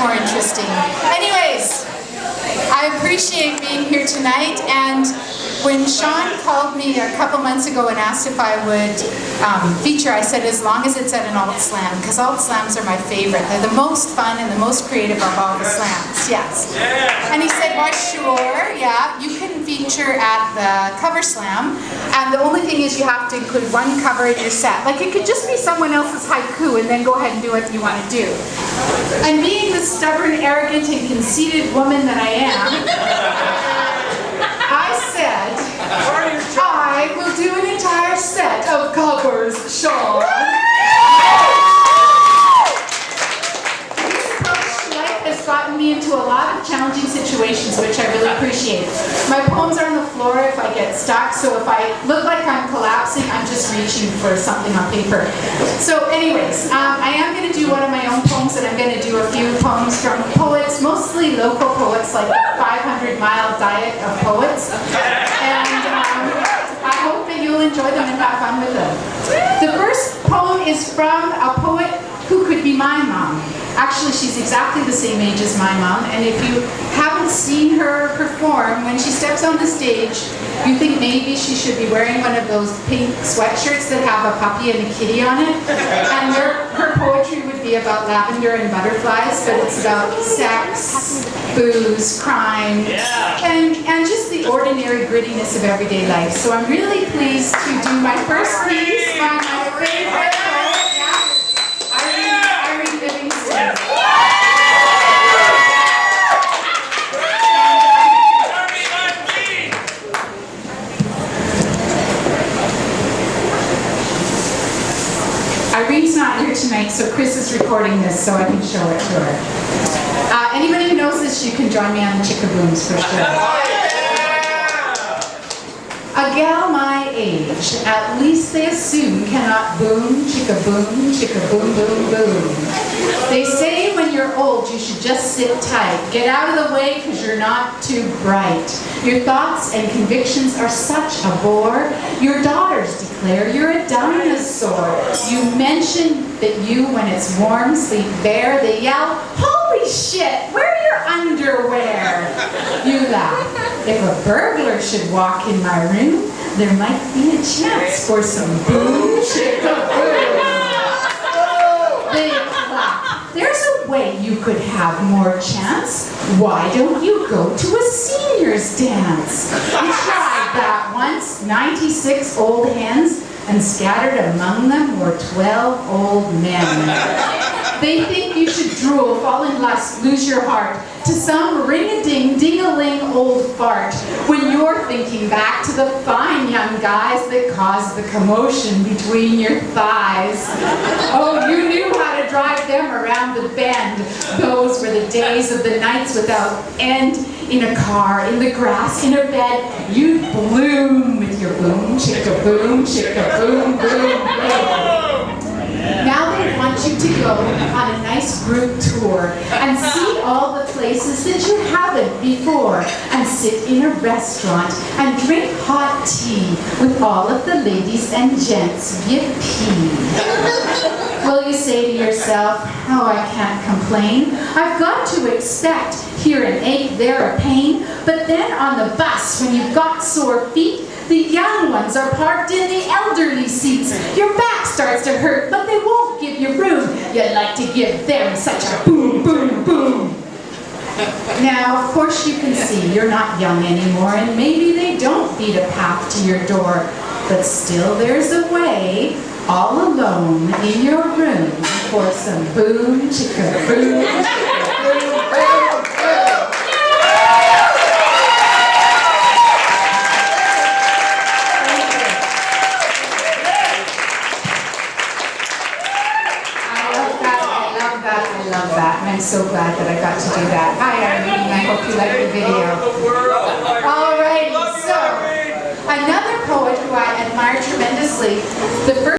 more interesting. Anyways, I appreciate being here tonight, and when Sean called me a couple months ago and asked if I would feature, I said as long as it's at an alt slam, because alt slams are my favorite. They're the most fun and the most creative of all the slams, yes. And he said, why sure, yeah, you can feature at the cover slam, and the only thing is you have to include one cover in your set. Like it could just be someone else's haiku and then go ahead and do what you want to do. And being the stubborn, arrogant, and conceited woman that I am, I said, I will do an entire set of covers, Sean. This approach to life has gotten me into a lot of challenging situations, which I really appreciate. My poems are on the floor if I get stuck, so if I look like I'm collapsing, I'm just reaching for something on paper. So anyways, I am going to do one of my own poems, and I'm going to do a few poems from poets, mostly local poets, like 500-mile diet of poets. And I hope that you'll enjoy them and have fun with them. The first poem is from a poet who could be my mom. Actually, she's exactly the same age as my mom, and if you haven't seen her perform, when she steps on the stage, you think maybe she should be wearing one of those pink sweatshirts that have a puppy and a kitty on it, and her poetry would be about lavender and butterflies, but it's about sex, booze, crime, and just the ordinary grittiness of everyday life. So I'm really pleased to do my first piece by my favorite poet, Irene Livingston. Irene's not here tonight, so Chris is recording this so I can show it to her. Anybody who knows this, you can join me on the chickabooms for sure. A gal my age, at least they assume, cannot boom, chicka-boom, chicka-boom, boom, boom. They say when you're old you should just sit tight. Get out of the way because you're not too bright. Your thoughts and convictions are such a bore. Your daughters declare you're a dinosaur. You mention that you, when it's warm, sleep bare. They yell, holy shit, where are your underwear? You laugh. If a burglar should walk in my room, there might be a chance for some boom, chicka, boom. They clap. There's a way you could have more chance. Why don't you go to a seniors dance? We tried that once, 96 old hens, and scattered among them were 12 old men. They think you should drool, fall in lust, lose your heart to some ring-a-ding, ding-a-ling old fart when you're thinking back to the fine young guys that caused the commotion between your thighs. Oh, you knew how to drive them around the bend. Those were the days of the nights without end. In a car, in the grass, in a bed, you'd bloom with your boom, chicka boom, chicka boom, boom, boom. Now they want you to go on a nice group tour and see all the places that you haven't before, and sit in a restaurant and drink hot tea with all of the ladies and gents. Yippee. Will you say to yourself, oh, I can't complain. I've got to expect here an ache, there a pain. But then on the bus, when you've got sore feet, the young ones are parked in the elderly seats. Your back starts to hurt, but they won't give you room. You'd like to give them such a boom, boom, boom. Now, of course you can see you're not young anymore, and maybe they don't beat a path to your door. But still there's a way, all alone in your room, for some boom, chicka, boom, chicka, boom, boom, boom. I love that, and I'm so glad that I got to do that. Hi Irene, I hope you like the video. Alrighty, so another poet who I admire tremendously, the first